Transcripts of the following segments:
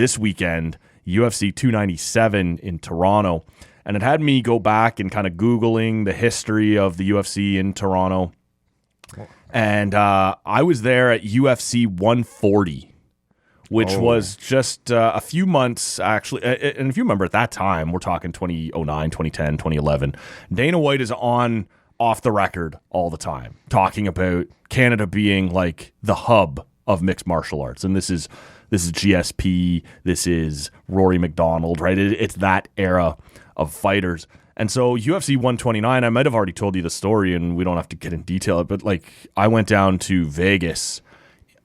this weekend, UFC 297 in Toronto. And it had me go back and kind of Googling the history of the UFC in Toronto. And I was there at UFC 140, which was just a few months, actually. And if you remember at that time, we're talking 2009, 2010, 2011. Dana White is off the record all the time, talking about Canada being like the hub of mixed martial arts. And this is GSP, this is Rory McDonald, right? It's that era of fighters. And so UFC 129, I might have already told you the story and we don't have to get in detail, but like I went down to Vegas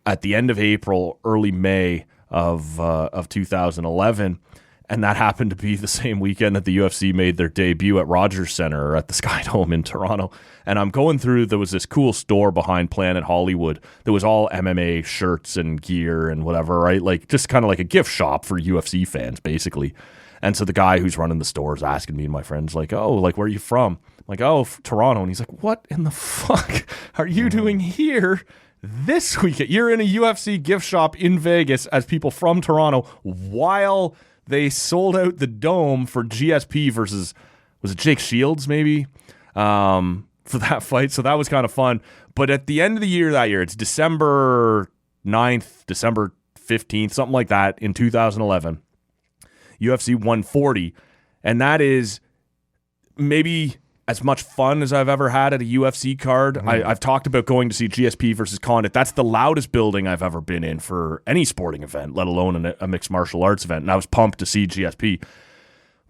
at the end of April, early May of 2011, and that happened to be the same weekend that the UFC made their debut at Rogers Centre or at the Sky Dome in Toronto. And I'm going through, there was this cool store behind Planet Hollywood that was all MMA shirts and gear and whatever, right? Like just kind of like a gift shop for UFC fans, basically. And so the guy who's running the store is asking me and my friends, like, oh, like, where are you from? I'm like, oh, Toronto. And he's like, what in the fuck are you doing here this weekend? You're in a UFC gift shop in Vegas as people from Toronto while they sold out the Dome for GSP versus, was it Jake Shields maybe, for that fight. So that was kind of fun. But at the end of the year that year, it's December 9th, December 15th, something like that in 2011. UFC 140, and that is maybe as much fun as I've ever had at a UFC card. I've talked about going to see GSP versus Condit. That's the loudest building I've ever been in for any sporting event, let alone a mixed martial arts event, and I was pumped to see GSP.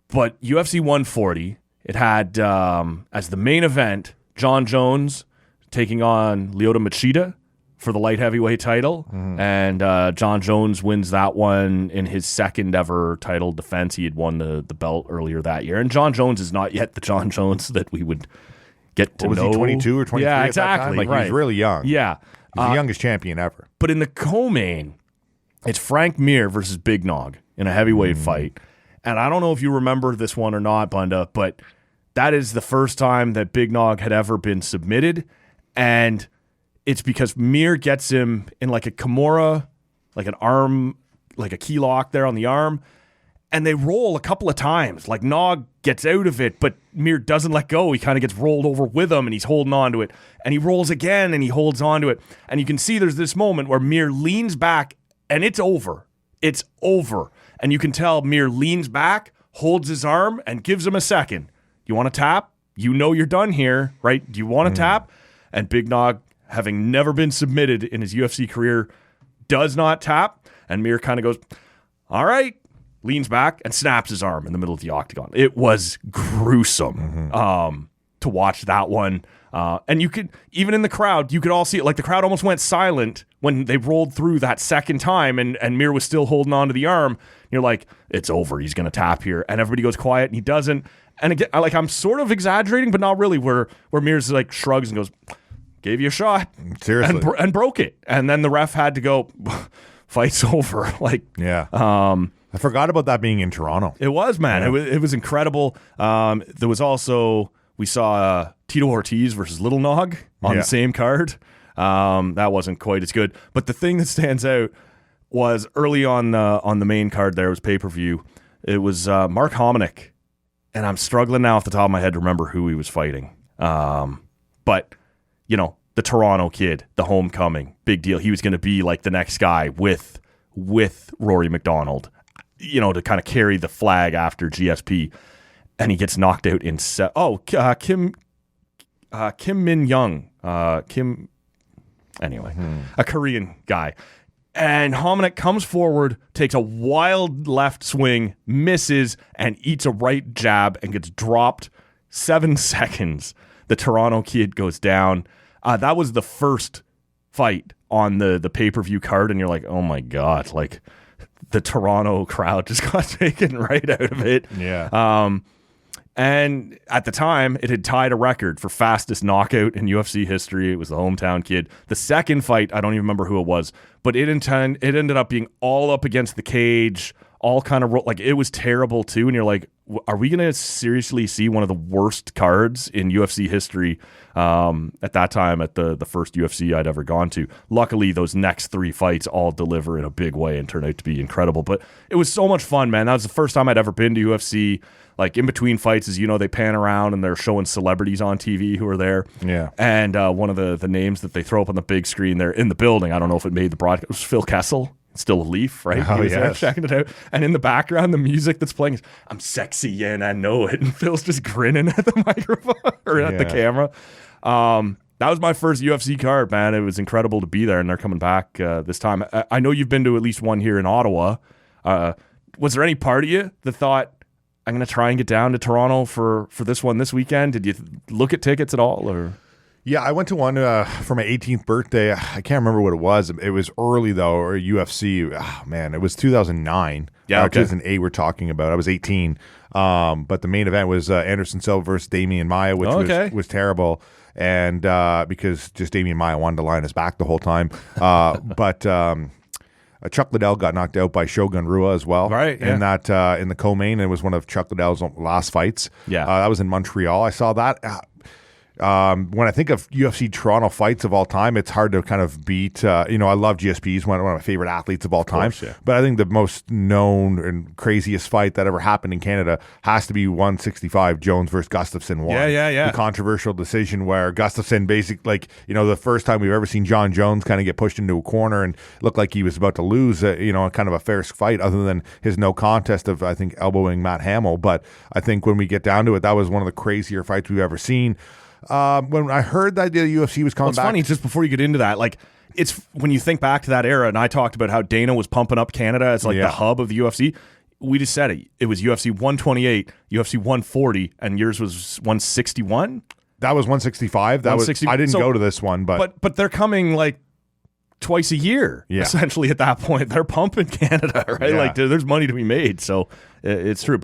But UFC 140, it had as the main event, John Jones taking on Lyoto Machida for the light heavyweight title, and John Jones wins that one in his second ever title defense. He had won the belt earlier that year, and John Jones is not yet the John Jones that we would get to know. Was he 22 or 23 yeah, at that time? exactly. Like, right. He was really young. Yeah. He's the youngest champion ever. But in the co-main, it's Frank Mir versus Big Nog in a heavyweight fight. And I don't know if you remember this one or not, Bunda, but that is the first time that Big Nog had ever been submitted, and it's because Mir gets him in like a Kimura, like an arm, like a key lock there on the arm, and they roll a couple of times. Like Nog gets out of it, but Mir doesn't let go. He kind of gets rolled over with him, and he's holding on to it. And he rolls again, and he holds on to it. And you can see there's this moment where Mir leans back, and it's over. It's over. And you can tell Mir leans back, holds his arm, and gives him a second. You want to tap? You know you're done here, right? Do you want to tap? And Big Nog, having never been submitted in his UFC career, does not tap. And Mir kind of goes, all right, leans back and snaps his arm in the middle of the octagon. It was gruesome to watch that one. And you could, even in the crowd, you could all see it. Like the crowd almost went silent when they rolled through that second time, and Mir was still holding on to the arm. You're like, it's over. He's going to tap here. And everybody goes quiet, and he doesn't. And again, I'm sort of exaggerating, but not really, where Mir's like shrugs and goes, gave you a shot. Seriously. And broke it. And then the ref had to go, fight's over. Like, yeah. I forgot about that being in Toronto. It was, man. Yeah. It was incredible. There was also, we saw Tito Ortiz versus Little Nog on the same card. That wasn't quite as good. But the thing that stands out was early on the main card there was pay-per-view. It was Mark Hominick. And I'm struggling now off the top of my head to remember who he was fighting. But, you know, the Toronto kid, the homecoming, big deal. He was going to be like the next guy with Rory McDonald, you know, to kind of carry the flag after GSP. And he gets knocked out in Kim Min Young. Anyway, a Korean guy. And Hominick comes forward, takes a wild left swing, misses, and eats a right jab and gets dropped 7 seconds. The Toronto kid goes down. That was the first fight on the pay-per-view card, and you're like, oh my God, like the Toronto crowd just got taken right out of it. Yeah. And at the time, it had tied a record for fastest knockout in UFC history. It was the hometown kid. The second fight, I don't even remember who it was, but it ended up being all up against the cage, all kind of like it was terrible too. And you're like, are we going to seriously see one of the worst cards in UFC history at that time at the first UFC I'd ever gone to? Luckily, those next 3 fights all deliver in a big way and turn out to be incredible. But it was so much fun, man. That was the first time I'd ever been to UFC. Like, in between fights, as you know, they pan around and they're showing celebrities on TV who are there. Yeah. And one of the names that they throw up on the big screen there in the building, I don't know if it made the broadcast, was Phil Kessel. Still a Leaf, right? Oh, he was there yes. checking it out. And in the background, the music that's playing is, I'm sexy and I know it. And Phil's just grinning at the microphone or at the camera. That was my first UFC card, man. It was incredible to be there, and they're coming back this time. I know you've been to at least one here in Ottawa. Was there any part of you that thought, I'm going to try and get down to Toronto for this one this weekend? Did you look at tickets at all? Or Yeah, I went to one for my 18th birthday. I can't remember what it was. It was early, though, or UFC. Oh, man, it was 2009. Yeah, okay. 2008 we're talking about. I was 18. But the main event was Anderson Silva versus Damian Maia, which was terrible. And because just Damian Maia wanted to lie on his back the whole time. But Chuck Liddell got knocked out by Shogun Rua as well. Right, yeah. In the co-main. It was one of Chuck Liddell's last fights. Yeah. That was in Montreal. I saw that. When I think of UFC Toronto fights of all time, it's hard to kind of beat. I love GSP. He's one of my favorite athletes of all time. Course, yeah. But I think the most known and craziest fight that ever happened in Canada has to be 165 Jones versus Gustafsson 1. Yeah. The controversial decision where Gustafsson basically, the first time we've ever seen John Jones kind of get pushed into a corner and looked like he was about to lose, kind of a fair fight other than his no contest of, I think, elbowing Matt Hamill. But I think when we get down to it, that was one of the crazier fights we've ever seen. When I heard that the UFC was coming back. It's funny, just before you get into that, it's when you think back to that era, and I talked about how Dana was pumping up Canada as the hub of the UFC. We just said it. It was UFC 128, UFC 140, and yours was 161? That was 165. That 160. was I didn't So, go to this one, but they're coming twice a year, essentially, at that point. They're pumping Canada, right? Yeah. There's money to be made, so it's true.